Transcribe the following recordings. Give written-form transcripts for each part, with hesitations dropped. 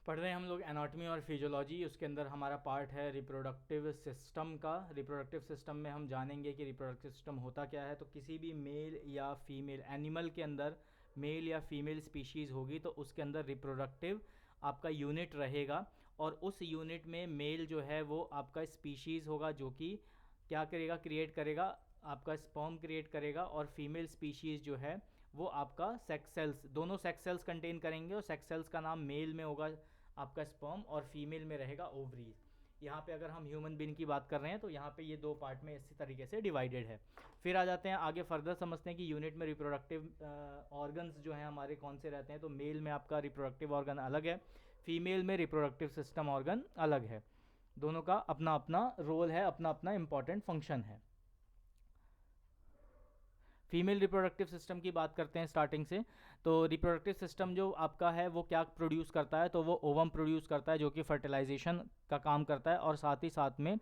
पढ़ रहे हैं हम लोग एनाटॉमी और फिजियोलॉजी। उसके अंदर हमारा पार्ट है रिप्रोडक्टिव सिस्टम का। रिप्रोडक्टिव सिस्टम में हम जानेंगे कि रिप्रोडक्टिव सिस्टम होता क्या है। तो किसी भी मेल या फीमेल एनिमल के अंदर मेल या फीमेल स्पीशीज़ होगी तो उसके अंदर रिप्रोडक्टिव आपका यूनिट रहेगा, और उस यूनिट में मेल जो है वो आपका स्पीशीज़ होगा जो कि क्या करेगा, क्रिएट करेगा, आपका स्पर्म क्रिएट करेगा। और फीमेल स्पीशीज़ जो है वो आपका सेक्स सेल्स, दोनों सेक्स सेल्स कंटेन करेंगे, और सेक्स सेल्स का नाम मेल में होगा आपका स्पर्म और फीमेल में रहेगा ओवरीज। यहाँ पे अगर हम ह्यूमन बीइंग की बात कर रहे हैं तो यहाँ पे ये दो पार्ट में इसी तरीके से डिवाइडेड है। फिर आ जाते हैं आगे, फर्दर समझते हैं कि यूनिट में रिप्रोडक्टिव ऑर्गन्स जो हैं हमारे कौन से रहते हैं। तो मेल में आपका रिप्रोडक्टिव ऑर्गन अलग है, फीमेल में रिप्रोडक्टिव सिस्टम ऑर्गन अलग है। दोनों का अपना अपना रोल है, अपना अपना इंपॉर्टेंट फंक्शन है। फीमेल रिप्रोडक्टिव सिस्टम की बात करते हैं स्टार्टिंग से। तो रिप्रोडक्टिव सिस्टम जो आपका है वो क्या प्रोड्यूस करता है, तो वो ओवम प्रोड्यूस करता है जो कि फर्टिलाइजेशन का काम करता है, और साथ ही साथ में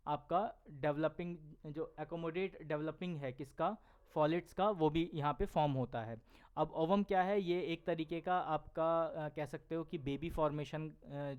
आपका डेवलपिंग जो एकोमोडेट डेवलपिंग है किसका, फॉलिट्स का, वो भी यहाँ पे फॉर्म होता है। अब ओवम क्या है, ये एक तरीके का आपका कह सकते हो कि बेबी फॉर्मेशन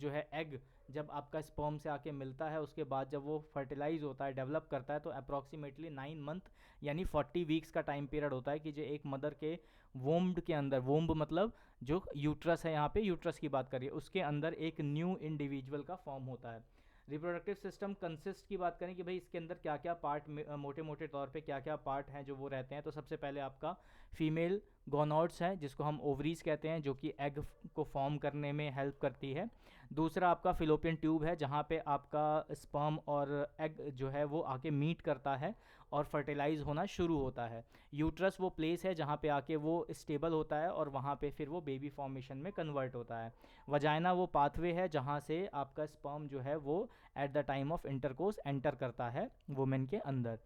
जो है, एग जब आपका स्पर्म से आके मिलता है उसके बाद जब वो फर्टिलाइज होता है, डेवलप करता है, तो अप्रॉक्सीमेटली 9 मंथ यानी 40 वीक्स का टाइम पीरियड होता है कि जो एक मदर के वोम्ब के अंदर, वोम्ब मतलब जो यूट्रस है, यहाँ पे यूट्रस की बात करिए, उसके अंदर एक न्यू इंडिविजुअल का फॉर्म होता है। रिप्रोडक्टिव सिस्टम कंसिस्ट की बात करें कि भाई इसके अंदर क्या क्या पार्ट, मोटे मोटे तौर पे क्या क्या पार्ट हैं जो वो रहते हैं। तो सबसे पहले आपका फीमेल गोनॉड्स है जिसको हम ओवरीज कहते हैं, जो कि एग को फॉर्म करने में हेल्प करती है। दूसरा आपका फिलोपियन ट्यूब है जहाँ पे आपका स्पर्म और एग जो है वो आके मीट करता है और फर्टिलाइज होना शुरू होता है। यूट्रस वो प्लेस है जहाँ पे आके वो स्टेबल होता है और वहाँ पे फिर वो बेबी फॉर्मेशन में कन्वर्ट होता है। वजाइना वो पाथवे है जहाँ से आपका स्पर्म जो है वो at the time of intercourse enter करता है वुमेन के अंदर।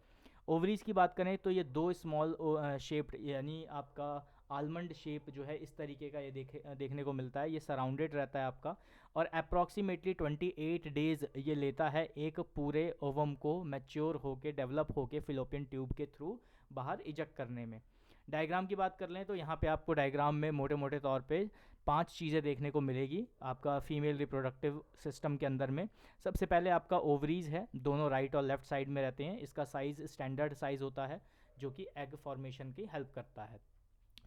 ओवरीज की बात करें तो ये दो स्मॉल शेप्ड यानी आपका आलमंड शेप जो है इस तरीके का ये देखने को मिलता है, ये सराउंडेड रहता है आपका, और अप्रॉक्सीमेटली 28 डेज ये लेता है एक पूरे ओवम को मैच्योर होके, डेवलप होके फिलोपियन ट्यूब के थ्रू बाहर इजेक्ट करने में। डायग्राम की बात कर लें तो यहाँ पे आपको डायग्राम में मोटे मोटे तौर पे 5 चीज़ें देखने को मिलेगी आपका फीमेल रिप्रोडक्टिव सिस्टम के अंदर में। सबसे पहले आपका ओवरीज है, दोनों राइट और लेफ्ट साइड में रहते हैं। इसका साइज़ स्टैंडर्ड साइज़ होता है जो कि एग फॉर्मेशन की हेल्प करता है।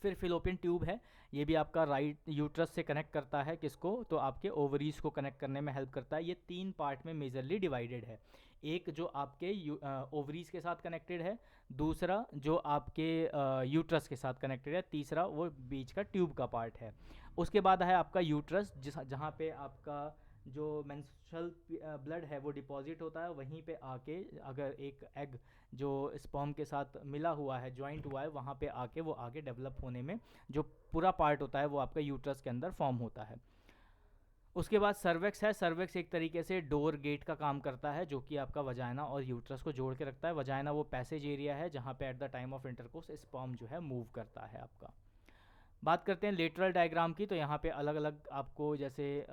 फिर फिलोपियन ट्यूब है, ये भी आपका राइट यूट्रस से कनेक्ट करता है किसको, तो आपके ओवरीज को कनेक्ट करने में हेल्प करता है। ये 3 पार्ट में मेजरली डिवाइडेड है। एक जो आपके ओवरीज के साथ कनेक्टेड है, दूसरा जो आपके यूट्रस के साथ कनेक्टेड है, तीसरा वो बीच का ट्यूब का पार्ट है। उसके बाद है आपका यूट्रस जहाँ पे आपका जो मेंस्ट्रुअल ब्लड है वो डिपॉजिट होता है। वहीं पे आके अगर एक एग जो स्पर्म के साथ मिला हुआ है, जॉइंट हुआ है, वहाँ पे आके वो आगे डेवलप होने में जो पूरा पार्ट होता है वो आपका यूट्रस के अंदर फॉर्म होता है। उसके बाद सर्वेक्स है, सर्वेक्स एक तरीके से डोर गेट का काम करता है जो कि आपका वजाइना और यूट्रस को जोड़ के रखता है। वजाइना वो पैसेज एरिया है जहाँ पे at the time of intercourse sperm जो है मूव करता है आपका। बात करते हैं लेटरल डायग्राम की, तो यहाँ पे अलग अलग आपको जैसे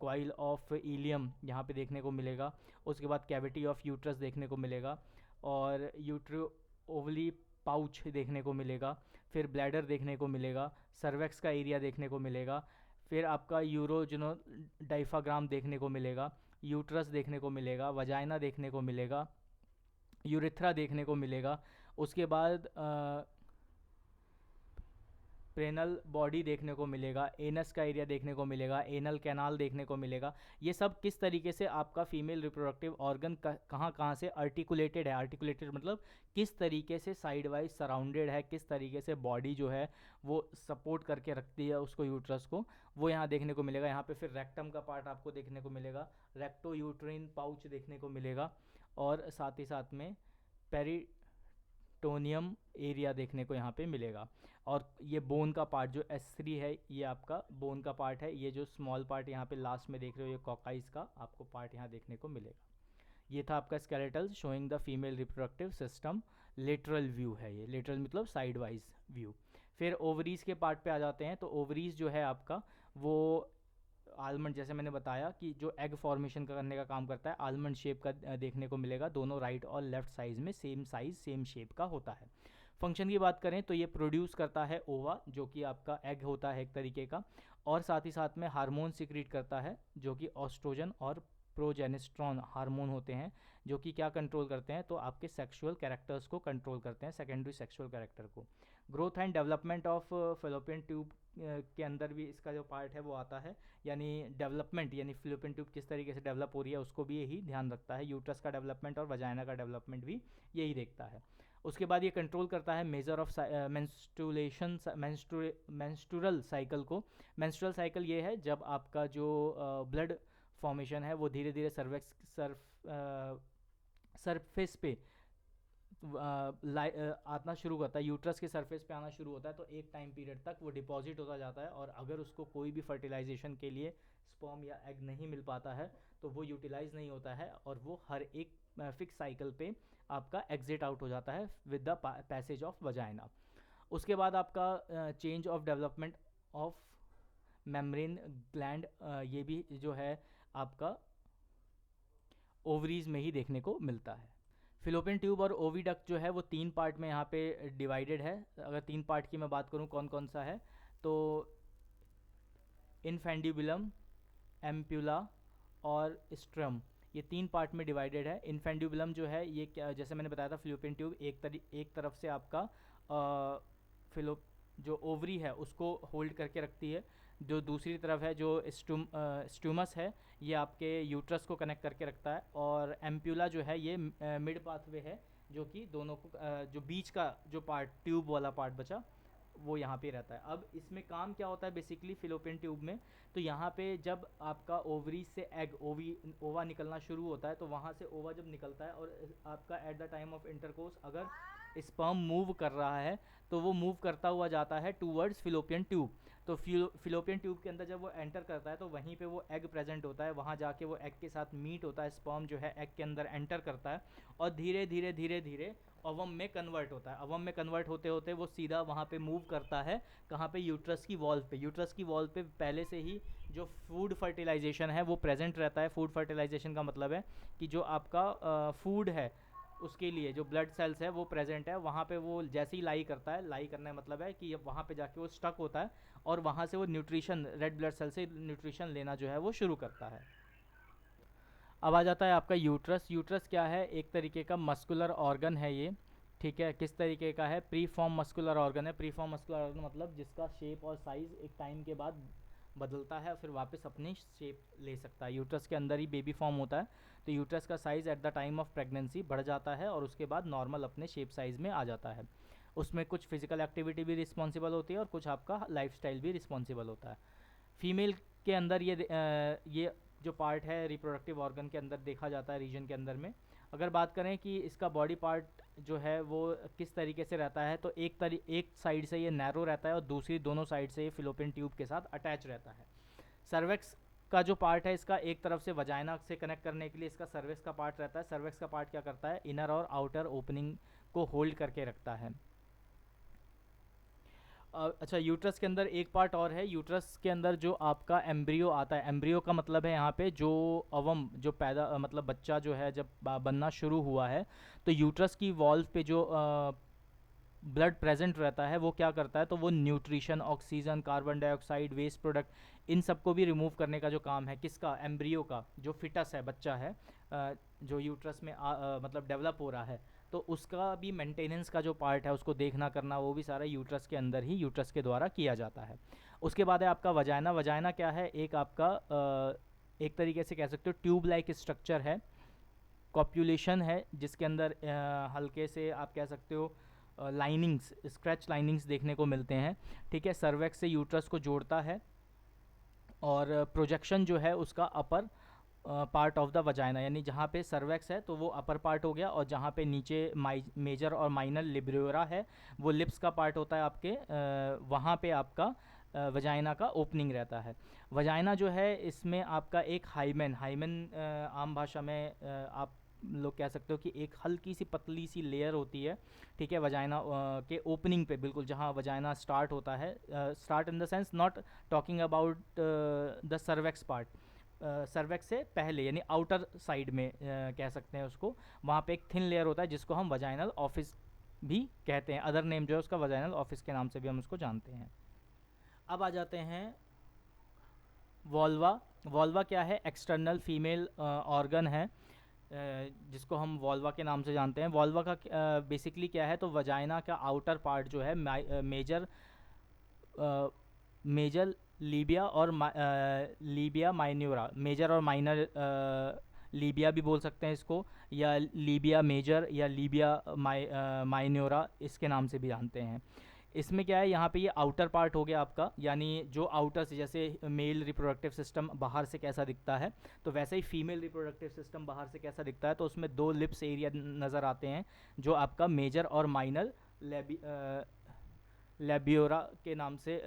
कॉइल ऑफ इलियम यहाँ पे देखने को मिलेगा। उसके बाद कैविटी ऑफ यूट्रस देखने को मिलेगा, और यूट्रो ओवली पाउच देखने को मिलेगा। फिर ब्लैडर देखने को मिलेगा, सर्वेक्स का एरिया देखने को मिलेगा। फिर आपका यूरोजनो डाइफाग्राम देखने को मिलेगा, यूट्रस देखने को मिलेगा, वजाइना देखने को मिलेगा, यूरिथ्रा देखने को मिलेगा। उसके बाद प्रेनल बॉडी देखने को मिलेगा, एनस का एरिया देखने को मिलेगा, एनल कैनाल देखने को मिलेगा। ये सब किस तरीके से आपका फीमेल रिप्रोडक्टिव ऑर्गन कहाँ कहाँ से आर्टिकुलेटेड है, आर्टिकुलेटेड मतलब किस तरीके से साइड वाइज सराउंडेड है, किस तरीके से बॉडी जो है वो सपोर्ट करके रखती है उसको, यूट्रस को, वो यहाँ देखने को मिलेगा। यहाँ पे फिर रेक्टम का पार्ट आपको देखने को मिलेगा, रेक्टो यूट्रिन पाउच देखने को मिलेगा, और साथ ही साथ में पेरी टोनियम एरिया देखने को यहाँ पे मिलेगा। और ये बोन का पार्ट जो S3 है, ये आपका बोन का पार्ट है। ये जो स्मॉल पार्ट यहाँ पे लास्ट में देख रहे हो, ये कॉकाइस का आपको पार्ट यहाँ देखने को मिलेगा। ये था आपका skeletal showing the female reproductive system. Lateral view है, ये लेटरल मतलब साइड वाइज व्यू। फिर ओवरीज के पार्ट पे आ जाते हैं। तो ओवरीज जो है आपका वो आलमंड, जैसे मैंने बताया कि जो एग फॉर्मेशन का करने का काम करता है, आलमंड शेप का देखने को मिलेगा। दोनों राइट और लेफ्ट साइज में सेम साइज सेम शेप का होता है। फंक्शन की बात करें तो ये प्रोड्यूस करता है ओवा, जो कि आपका एग होता है एक तरीके का, और साथ ही साथ में हार्मोन सिक्रीट करता है जो कि ऑस्ट्रोजन और प्रोजेनेस्ट्रॉन हार्मोन होते हैं, जो कि क्या कंट्रोल करते हैं, तो आपके सेक्सुअल कैरेक्टर्स को कंट्रोल करते हैं, सेकेंडरी सेक्सुअल कैरेक्टर को। Growth and development of fallopian tube के अंदर भी इसका जो पार्ट है वो आता है, यानी डेवलपमेंट, यानी फेलोपियन ट्यूब किस तरीके से डेवलप हो रही है उसको भी यही ध्यान रखता है। यूट्रस का डेवलपमेंट और वजाइना का डेवलपमेंट भी यही देखता है। उसके बाद ये कंट्रोल करता है मेजर ऑफ मेंस्ट्रुलेशन, मेंस्ट्रुअल साइकिल को। मेंस्ट्रुअल साइकिल ये है जब आपका जो ब्लड फॉर्मेशन है वो धीरे धीरे सरफेस पे आना शुरू करता है, यूट्रस के सरफेस पे आना शुरू होता है, तो एक टाइम पीरियड तक वो डिपॉजिट होता जाता है, और अगर उसको कोई भी फर्टिलाइजेशन के लिए स्पर्म या एग नहीं मिल पाता है तो वो यूटिलाइज नहीं होता है, और वो हर एक फिक्स साइकिल पे आपका एग्जिट आउट हो जाता है with the passage of vagina. उसके बाद आपका change of development of membrane gland, ये भी जो है आपका ओवरीज में ही देखने को मिलता है। फिलोपियन ट्यूब और ओविडक्ट जो है वो 3 पार्ट में यहाँ पे डिवाइडेड है। अगर 3 पार्ट की मैं बात करूँ कौन कौन सा है, तो इनफेंड्यूबुलम, एम्प्यूला और स्ट्रम, ये 3 पार्ट में डिवाइडेड है। इनफेंड्यूबुलम जो है ये क्या, जैसे मैंने बताया था फ्लूपियन ट्यूब एक तरफ से आपका फिलो जो ओवरी है उसको होल्ड करके रखती है, जो दूसरी तरफ है जो स्टूमस है ये आपके यूट्रस को कनेक्ट करके रखता है, और एम्प्यूला जो है ये मिड पाथवे है जो कि दोनों को जो बीच का जो पार्ट ट्यूब वाला पार्ट बचा वो यहाँ पे रहता है। अब इसमें काम क्या होता है बेसिकली फिलोपियन ट्यूब में, तो यहाँ पे जब आपका ओवरी से एग ओवा निकलना शुरू होता है, तो वहाँ से ओवा जब निकलता है और आपका at the time of intercourse अगर स्पर्म मूव कर रहा है तो वो मूव करता हुआ जाता है टूवर्ड्स फिलोपियन ट्यूब। तो फिलोपियन ट्यूब के अंदर जब वो एंटर करता है तो वहीं पे वो एग प्रेजेंट होता है, वहाँ जाके वो एग के साथ मीट होता है, स्पर्म जो है एग के अंदर एंटर करता है और धीरे धीरे धीरे धीरे ओवम में कन्वर्ट होता है। ओवम में कन्वर्ट होते होते वो सीधा वहाँ पे मूव करता है, कहाँ पे, यूट्रस की वॉल पे। यूट्रस की वॉल पे पहले से ही जो फूड फर्टिलाइजेशन है वो प्रेजेंट रहता है। फूड फर्टिलाइजेशन का मतलब है कि जो आपका फूड है उसके लिए जो ब्लड सेल्स है वो प्रेजेंट है वहाँ पे, वो जैसे ही लाई करता है, लाई करने का मतलब है कि अब वहाँ पे जाके वो स्टक होता है और वहाँ से वो न्यूट्रिशन, रेड ब्लड सेल से न्यूट्रिशन लेना जो है वो शुरू करता है। अब आ जाता है आपका यूट्रस। यूट्रस क्या है, एक तरीके का मस्कुलर ऑर्गन है ये, ठीक है। किस तरीके का है, प्री फॉर्म मस्कुलर ऑर्गन है। प्री फॉर्म मस्कुलर ऑर्गन मतलब जिसका शेप और साइज़ एक टाइम के बाद बदलता है और फिर वापस अपनी शेप ले सकता है। यूट्रस के अंदर ही बेबी फॉर्म होता है, तो यूट्रस का size at the time of pregnancy बढ़ जाता है और उसके बाद नॉर्मल अपने शेप साइज़ में आ जाता है। उसमें कुछ फिजिकल एक्टिविटी भी रिस्पॉन्सिबल होती है और कुछ आपका लाइफस्टाइल भी रिस्पॉन्सिबल होता है। फीमेल के अंदर ये जो पार्ट है रिप्रोडक्टिव ऑर्गन के अंदर देखा जाता है रीजन के अंदर में। अगर बात करें कि इसका बॉडी पार्ट जो है वो किस तरीके से रहता है, तो एक साइड से ये नैरो रहता है और दूसरी दोनों साइड से ये फिलोपियन ट्यूब के साथ अटैच रहता है। सर्वेक्स का जो पार्ट है इसका एक तरफ से वजाइना से कनेक्ट करने के लिए इसका सर्वेक्स का पार्ट रहता है। सर्वेक्स का पार्ट क्या करता है, इनर और आउटर ओपनिंग को होल्ड करके रखता है। अच्छा, यूट्रस के अंदर एक पार्ट और है। यूट्रस के अंदर जो आपका एम्ब्रियो आता है, एम्ब्रियो का मतलब है यहाँ पे जो अवम जो पैदा मतलब बच्चा जो है जब बनना शुरू हुआ है, तो यूट्रस की वॉल्व पे जो ब्लड प्रेजेंट रहता है वो क्या करता है, तो वो nutrition, oxygen, carbon dioxide, waste product, इन सबको भी रिमूव करने का जो काम है किसका, एम्ब्रियो का, जो फिटस है, बच्चा है जो यूट्रस में मतलब डेवलप हो रहा है, तो उसका भी मेंटेनेंस का जो पार्ट है उसको देखना करना वो भी सारा यूट्रस के अंदर ही, यूट्रस के द्वारा किया जाता है। उसके बाद है आपका वजाइना। वजाइना क्या है, एक आपका एक तरीके से कह सकते हो ट्यूब लाइक स्ट्रक्चर है, कॉप्यूलेशन है जिसके अंदर हल्के से आप कह सकते हो लाइनिंग्स, स्क्रैच लाइनिंग्स देखने को मिलते हैं, ठीक है। सर्वेक्स से यूट्रस को जोड़ता है और प्रोजेक्शन जो है उसका upper part of the vagina, यानी जहाँ पे सर्वेक्स है तो वो अपर पार्ट हो गया, और जहाँ पे नीचे मेजर और माइनर लिब्रियोरा है वो लिप्स का पार्ट होता है आपके, वहाँ पे आपका वजाइना का ओपनिंग रहता है। वजाइना जो है इसमें आपका एक हाइमेन, आम भाषा में आप लोग कह सकते हो कि एक हल्की सी पतली सी लेयर होती है, ठीक है, वजाइना के ओपनिंग पे, बिल्कुल जहाँ वजाइना स्टार्ट होता है, start in the sense not talking about the cervix part, cervix से पहले यानी आउटर साइड में कह सकते हैं उसको, वहाँ पे एक थिन लेयर होता है जिसको हम वजाइनल ऑफिस भी कहते हैं, अदर नेम जो है उसका वजाइनल ऑफिस के नाम से भी हम उसको जानते हैं। अब आ जाते हैं वॉल्वा। वॉल्वा क्या है? एक्सटर्नल फीमेल ऑर्गन है जिसको हम वॉल्वा के नाम से जानते हैं। वॉल्वा का बेसिकली क्या है? तो वजाइना का आउटर पार्ट जो है मेजर मेजर लीबिया और लीबिया माइन्यूरा, मेजर और माइनर लीबिया भी बोल सकते हैं इसको, या लीबिया मेजर या लीबिया माइन्यूरा इसके नाम से भी जानते हैं। इसमें क्या है, यहाँ पे ये आउटर पार्ट हो गया आपका, यानी जो आउटर से, जैसे मेल रिप्रोडक्टिव सिस्टम बाहर से कैसा दिखता है, तो वैसे ही फीमेल रिप्रोडक्टिव सिस्टम बाहर से कैसा दिखता है, तो उसमें दो लिप्स एरिया नज़र आते हैं जो आपका मेजर और माइनर लेबियोरा के नाम से,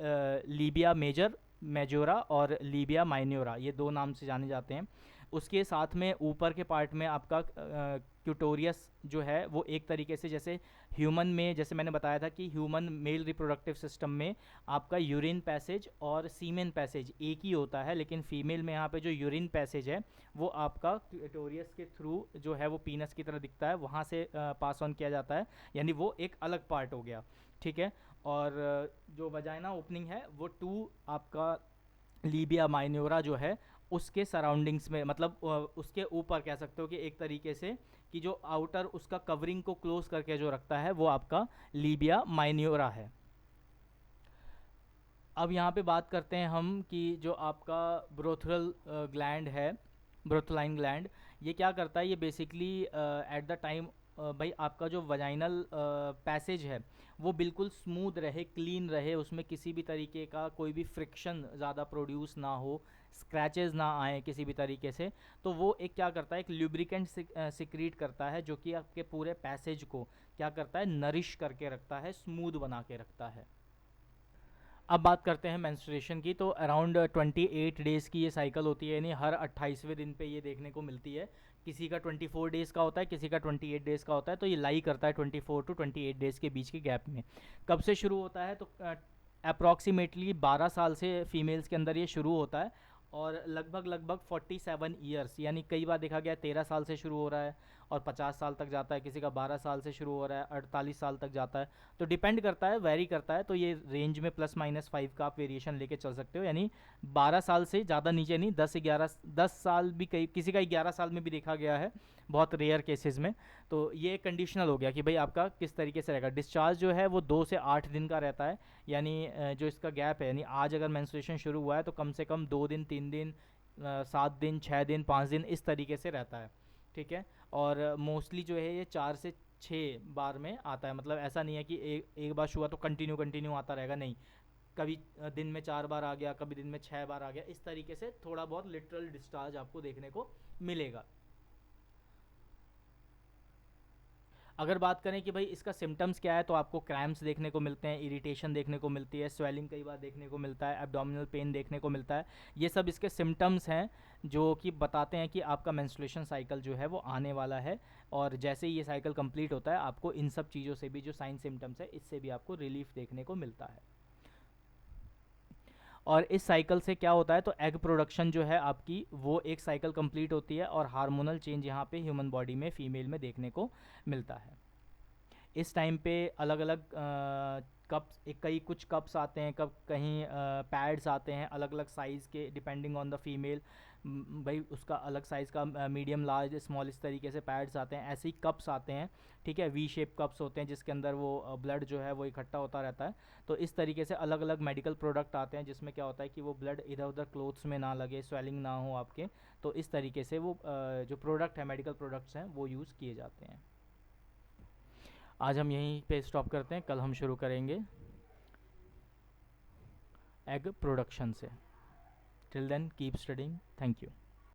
लीबिया मेजर मेजोरा और लीबिया माइन्योरा, ये दो नाम से जाने जाते हैं। उसके साथ में ऊपर के पार्ट में आपका क्यूटोरियस जो है वो एक तरीके से, जैसे ह्यूमन में, जैसे मैंने बताया था कि ह्यूमन मेल रिप्रोडक्टिव सिस्टम में आपका यूरिन पैसेज और सीमेन पैसेज एक ही होता है, लेकिन फीमेल में यहाँ पे जो यूरिन पैसेज है वो आपका क्यूटोरियस के थ्रू जो है वो पीनस की तरह दिखता है, वहाँ से पास ऑन किया जाता है, यानी वो एक अलग पार्ट हो गया, ठीक है। और जो वजाइना ओपनिंग है वो टू आपका लीबिया माइन्योरा जो है उसके सराउंडिंग्स में, मतलब उसके ऊपर कह सकते हो कि एक तरीके से कि जो आउटर उसका कवरिंग को क्लोज करके जो रखता है वो आपका लीबिया माइन्योरा है। अब यहाँ पे बात करते हैं हम कि जो आपका ब्रोथरल ग्लैंड है, ब्रोथलाइन ग्लैंड, ये क्या करता है? ये बेसिकली एट द टाइम भाई आपका जो वजाइनल पैसेज है वो बिल्कुल स्मूथ रहे, क्लीन रहे, उसमें किसी भी तरीके का कोई भी फ्रिक्शन ज़्यादा प्रोड्यूस ना हो, स्क्रैचेस ना आए किसी भी तरीके से, तो वो एक क्या करता है, एक लुब्रिकेंट सिक्रीट करता है जो कि आपके पूरे पैसेज को क्या करता है, नरिश करके रखता है, स्मूथ बना के रखता है। अब बात करते हैं मेंस्ट्रुएशन की। तो अराउंड 28 डेज़ की ये साइकिल होती है, यानी हर 28वें दिन पे ये देखने को मिलती है। किसी का 24 डेज़ का होता है, किसी का 28 डेज़ का होता है, तो ये लाई करता है 24 टू 28 डेज़ के बीच के गैप में। कब से शुरू होता है? तो अप्रॉक्सीमेटली 12 साल से फीमेल्स के अंदर ये शुरू होता है, और लगभग 47 ईयर्स, यानी कई बार देखा गया 13 साल से शुरू हो रहा है और 50 साल तक जाता है, किसी का 12 साल से शुरू हो रहा है 48 साल तक जाता है, तो डिपेंड करता है, वेरी करता है। तो ये रेंज में +-5 का आप वेरिएशन लेके चल सकते हो, यानी 12 साल से ज़्यादा नीचे नहीं, 10 साल भी, कई किसी का 11 साल में भी देखा गया है, बहुत रेयर केसेस में। तो ये कंडीशनल हो गया कि भाई आपका किस तरीके से रहेगा। डिस्चार्ज जो है वो 2 से 8 दिन का रहता है, यानी जो इसका गैप है, यानी आज अगर मेंस्ट्रुएशन शुरू हुआ है तो कम से कम 2 दिन, 3 दिन, 7 दिन, 6 दिन, 5 दिन इस तरीके से रहता है, ठीक है। और मोस्टली जो है ये 4 से 6 बार में आता है, मतलब ऐसा नहीं है कि एक बार शुरू हुआ तो कंटिन्यू आता रहेगा, नहीं। कभी दिन में 4 बार आ गया, कभी दिन में 6 बार आ गया, इस तरीके से थोड़ा बहुत लिटरल डिस्चार्ज आपको देखने को मिलेगा। अगर बात करें कि भाई इसका सिम्टम्स क्या है, तो आपको क्रैम्प्स देखने को मिलते हैं, इरिटेशन देखने को मिलती है, स्वेलिंग कई बार देखने को मिलता है, एब्डोमिनल पेन देखने को मिलता है। ये सब इसके सिम्टम्स हैं जो कि बताते हैं कि आपका मेंस्ट्रुएशन साइकिल जो है वो आने वाला है। और जैसे ही ये साइकिल कंप्लीट होता है, आपको इन सब चीज़ों से भी, जो साइन सिम्टम्स है, इससे भी आपको रिलीफ देखने को मिलता है। और इस साइकिल से क्या होता है, तो एग प्रोडक्शन जो है आपकी, वो एक साइकिल कंप्लीट होती है, और हार्मोनल चेंज यहाँ पे ह्यूमन बॉडी में फीमेल में देखने को मिलता है। इस टाइम पे अलग अलग कप्स, कई कुछ कप्स आते हैं, कब कहीं पैड्स आते हैं अलग अलग साइज़ के, डिपेंडिंग ऑन द फीमेल, भाई उसका अलग साइज़ का, मीडियम, लार्ज, स्मॉल, इस तरीके से पैड्स आते हैं, ऐसे ही कप्स आते हैं, ठीक है। वी शेप कप्स होते हैं जिसके अंदर वो ब्लड जो है वो इकट्ठा होता रहता है। तो इस तरीके से अलग अलग मेडिकल प्रोडक्ट आते हैं जिसमें क्या होता है कि वो ब्लड इधर उधर क्लोथ्स में ना लगे, स्वेलिंग ना हो आपके, तो इस तरीके से वो जो प्रोडक्ट है, मेडिकल प्रोडक्ट्स हैं, वो यूज़ किए जाते हैं। आज हम यहीं पे स्टॉप करते हैं, कल हम शुरू करेंगे एग प्रोडक्शन से। Till then keep studying, thank you.